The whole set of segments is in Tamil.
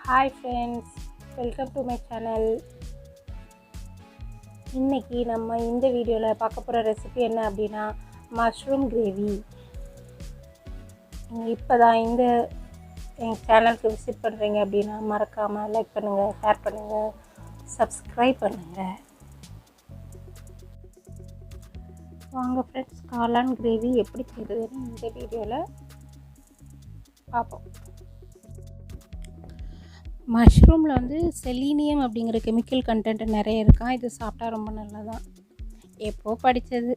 Hi friends, welcome to my channel. இன்றைக்கி நம்ம இந்த வீடியோவில் பார்க்க போகிற ரெசிபி என்ன அப்படின்னா மஷ்ரூம் கிரேவி. நீங்கள் இப்போ தான் எங்கள் சேனலுக்கு விசிட் பண்ணுறீங்க அப்படின்னா மறக்காமல் லைக் பண்ணுங்கள், ஷேர் பண்ணுங்கள், சப்ஸ்கிரைப் பண்ணுங்கள். வாங்க ஃப்ரெண்ட்ஸ், காளான் கிரேவி எப்படி செய்கிறதுன்னு இந்த வீடியோவில் பார்ப்போம். மஷ்ரூமில் செலீனியம் அப்படிங்கிற கெமிக்கல் கண்டென்ட் நிறைய இருக்கான். இது சாப்பிட்டா ரொம்ப நல்லதான். எப்போ படித்தது.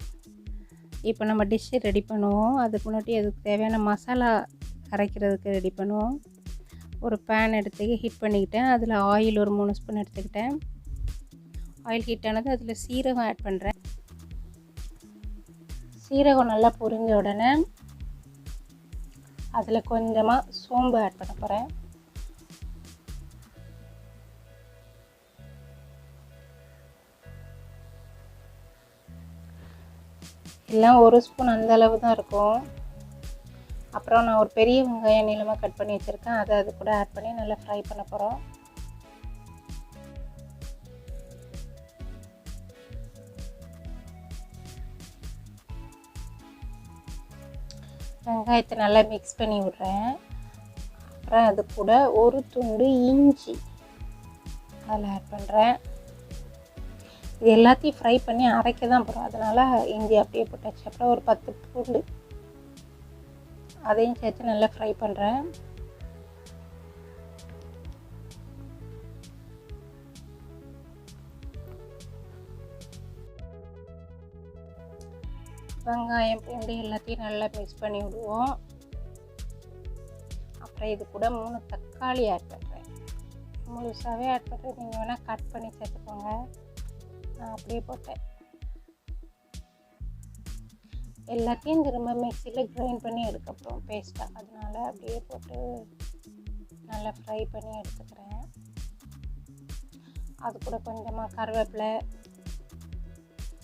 இப்போ நம்ம டிஷ்ஷு ரெடி பண்ணுவோம். அதுக்கு முன்னாடி அதுக்கு தேவையான மசாலா அரைக்கிறதுக்கு ரெடி பண்ணுவோம். ஒரு பேன் எடுத்து ஹீட் பண்ணிக்கிட்டேன். அதில் ஆயில் ஒரு 3 ஸ்பூன் எடுத்துக்கிட்டேன். ஆயில் ஹீட் ஆனது அதில் சீரகம் ஆட் பண்ணுறேன். சீரகம் நல்லா பொரிஞ்ச உடனே அதில் கொஞ்சமாக சோம்பு ஆட் பண்ண போகிறேன். எல்லாம் 1 ஸ்பூன் அந்த அளவு தான் இருக்கும். அப்புறம் நான் ஒரு பெரிய வெங்காயம் நீளமாக கட் பண்ணி வச்சுருக்கேன். அதை அது கூட ஆட் பண்ணி நல்லா ஃப்ரை பண்ண போகிறோம். வெங்காயத்தை நல்லா மிக்ஸ் பண்ணி விட்றேன். அப்புறம் அது கூட ஒரு துண்டு இஞ்சி அதில் ஆட் பண்ணுறேன். இது எல்லாத்தையும் ஃப்ரை பண்ணி அரைக்க தான் போகிறோம். அதனால் இஞ்சி அப்படியே போட்டாச்சு. அப்புறம் ஒரு 10 பூண்டு அதையும் சேர்த்து நல்லா ஃப்ரை பண்ணுறேன். வெங்காயம் பூண்டு எல்லாத்தையும் நல்லா மிக்ஸ் பண்ணி விடுவோம். அப்புறம் இது கூட 3 தக்காளி ஆட் பண்ணுறேன். முழுசாகவே ஆட் பண்ணுறேன். நீங்கள் வேணால் கட் பண்ணி சேர்த்துக்கோங்க. நான் அப்படியே போட்டேன். எல்லாத்தையும் திரும்ப மிக்சியில் கிரைண்ட் பண்ணி எடுக்கப்புறம் பேஸ்ட்டாக, அதனால அப்படியே போட்டு நல்லா ஃப்ரை பண்ணி எடுத்துக்கிறேன். அது கூட கொஞ்சமாக கருவேப்பிலை,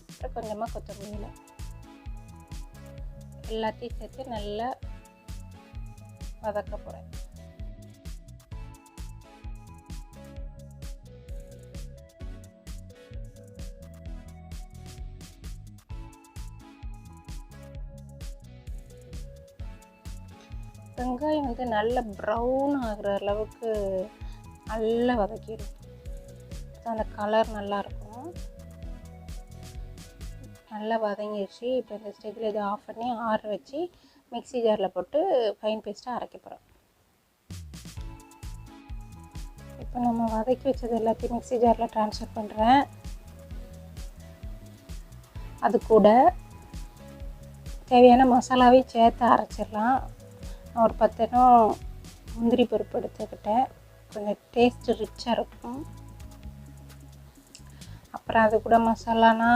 அப்புறம் கொஞ்சமாக கொத்தமல்லி எல்லாத்தையும் சேர்த்து நல்லா வதக்க போகிறேன். வெங்காயம் நல்ல ப்ரௌன் ஆகிற அளவுக்கு நல்லா வதக்கிடும். அந்த கலர் நல்லாயிருக்கும். நல்லா வதங்கிடுச்சு. இப்போ இந்த ஸ்டேஜில் இதை ஆஃப் பண்ணி ஆற வச்சு மிக்ஸி ஜாரில் போட்டு ஃபைன் பேஸ்ட்டாக அரைக்க போகிறோம். இப்போ நம்ம வதக்கி வச்சது எல்லாத்தையும் மிக்ஸி ஜாரில் ட்ரான்ஸ்ஃபர் பண்ணுறேன். அது கூட தேவையான மசாலாவையும் சேர்த்து அரைச்சிடலாம். ஒரு 10 முந்திரி பருப்பு எடுத்துக்கிட்டேன். கொஞ்சம் டேஸ்ட்டு ரிச்சாக இருக்கும். அப்புறம் அது கூட மசாலானா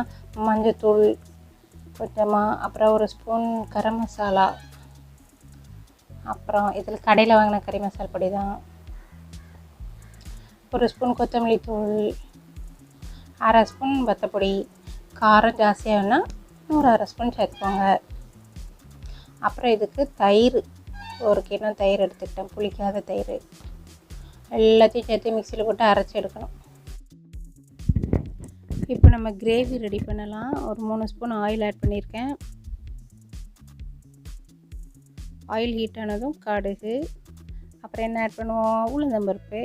மஞ்சத்தூள் கொஞ்சமாக, அப்புறம் 1 ஸ்பூன் கரம் மசாலா, அப்புறம் இதில் கடையில் வாங்கின கறி மசாலா பொடி தான், 1 ஸ்பூன் கொத்தமல்லி தூள், 1/2 ஸ்பூன் வத்தப்பொடி. காரம் ஜாஸ்தியாக வேணால் ஒரு 1/2 ஸ்பூன் சேர்த்துக்கோங்க. அப்புறம் இதுக்கு தயிர், 1 கிண்ணம் தயிர் எடுத்துக்கிட்டேன், புளிக்காத தயிர். எல்லாத்தையும் சேர்த்து மிக்சியில் போட்டு அரைச்சி எடுக்கணும். இப்போ நம்ம கிரேவி ரெடி பண்ணலாம். ஒரு 3 ஸ்பூன் ஆயில் ஆட் பண்ணியிருக்கேன். ஆயில் ஹீட் ஆனதும் கடுகு, அப்புறம் என்ன ஆட் பண்ணுவோம், உளுந்தம்பருப்பு.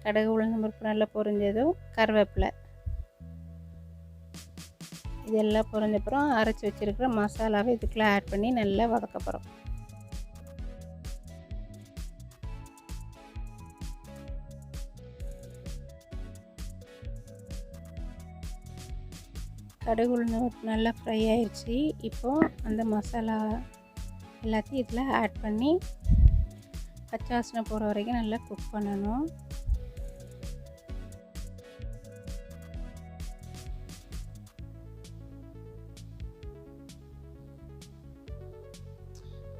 கடுகு உளுந்தம்பருப்பு நல்லா பொரிஞ்சதும் கருவேப்பிலை. இதெல்லாம் பொரிஞ்சப்புறம் அரைச்சி வச்சுருக்கிற மசாலாவை இதுக்குள்ளே ஆட் பண்ணி நல்லா வதக்க போகிறோம். கடுகு உளுந்தம்பருப்பு நல்லா ஃப்ரை ஆயிடுச்சு. இப்போது அந்த மசாலா எல்லாத்தையும் இதில் ஆட் பண்ணி பச்சை வாசனை போகிற வரைக்கும் நல்லா குக் பண்ணணும்.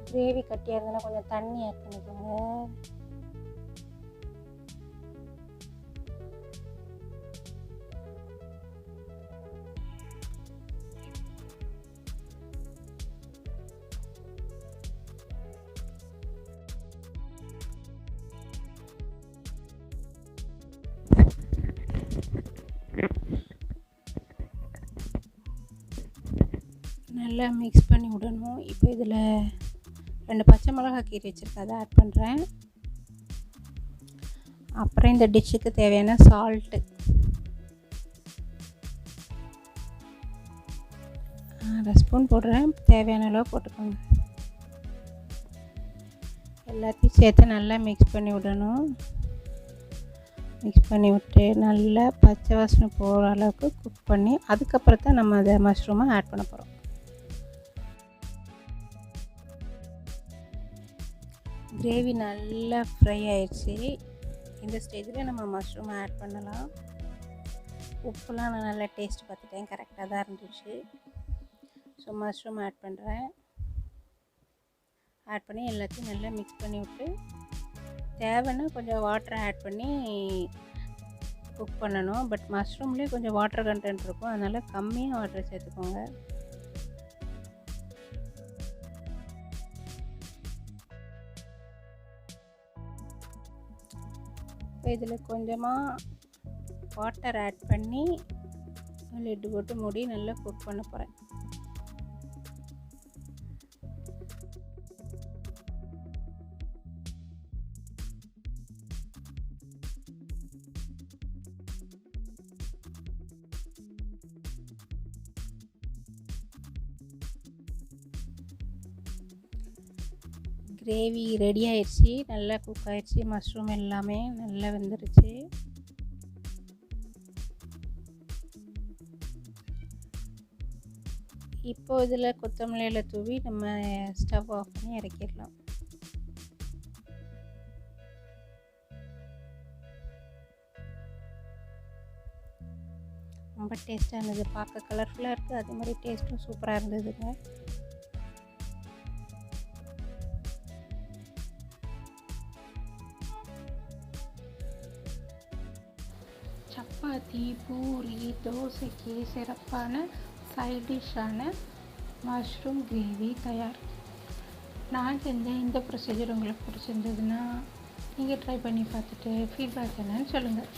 கிரேவி கட்டியாக இருந்ததுன்னா கொஞ்சம் தண்ணி ஆட் பண்ணிக்கோங்க. நல்லா மிக்ஸ் பண்ணி விடணும். இப்போ இதில் 2 பச்சை மிளகாய் கீரி வச்சுருக்கேன், அதை ஆட் பண்ணுறேன். அப்புறம் இந்த டிஷ்ஷுக்கு தேவையான சால்ட்டு, 1 ஸ்பூன் போடுறேன். தேவையான அளவு போட்டுக்கோங்க. எல்லாத்தையும் சேர்த்து நல்லா மிக்ஸ் பண்ணி விடணும். மிக்ஸ் பண்ணி விட்டு நல்லா பச்சை வாசனை போகிற அளவுக்கு குக் பண்ணி அதுக்கப்புறம் தான் நம்ம அதை மஷ்ரூமை ஆட் பண்ண போகிறோம். கிரேவி நல்லா ஃப்ரை ஆயிடுச்சு. இந்த ஸ்டேஜில் நம்ம மஷ்ரூமை ஆட் பண்ணலாம். உப்புலாம் நான் நல்லா டேஸ்ட் பார்த்துட்டேன், கரெக்டாக தான் இருந்துச்சு. ஸோ மஷ்ரூம் ஆட் பண்ணுறேன். ஆட் பண்ணி எல்லாத்தையும் நல்லா மிக்ஸ் பண்ணி விட்டு தேவைன்னா கொஞ்சம் வாட்டரை ஆட் பண்ணி குக் பண்ணணும். பட் மஷ்ரூம்லேயே கொஞ்சம் வாட்டர் கண்டென்ட் இருக்கும், அதனால் கம்மியாக வாட்டர் சேர்த்துக்கோங்க. இப்போ இதில் கொஞ்சமாக வாட்டர் ஆட் பண்ணி லிட்டு போட்டு மூடி நல்லா குக் பண்ண போகிறேன். கிரேவி ரெடி ஆயிடுச்சு, நல்லா குக் ஆயிடுச்சு. மஷ்ரூம் எல்லாமே நல்லா வெந்துருச்சு. இப்போ இதில் கொத்தமல்லியில தூவி நம்ம ஸ்டவ் ஆஃப் பண்ணி இறக்கிடலாம். ரொம்ப டேஸ்ட்டாக இருந்தது, பார்க்க கலர்ஃபுல்லாக இருக்குது, அதே மாதிரி டேஸ்ட்டும் சூப்பராக இருந்ததுங்க. சப்பாத்தி, பூரி, தோசைக்கு சிறப்பான சைட் டிஷ்ஷான மஷ்ரூம் கிரேவி தயார். நான் செஞ்ச இந்த ப்ரொசீஜர் உங்களுக்கு பிடிச்சிருந்ததுன்னா நீங்கள் ட்ரை பண்ணி பார்த்துட்டு ஃபீட்பேக் என்னன்னு சொல்லுங்கள்.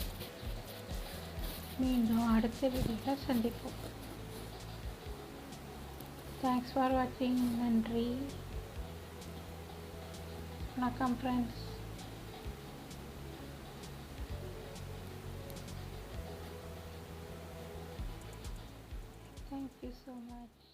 மீண்டும் அடுத்த வீடியோவில் சந்திப்போம். தேங்க்ஸ் ஃபார் வாட்சிங். நன்றி, வணக்கம் friends. Thank you so much.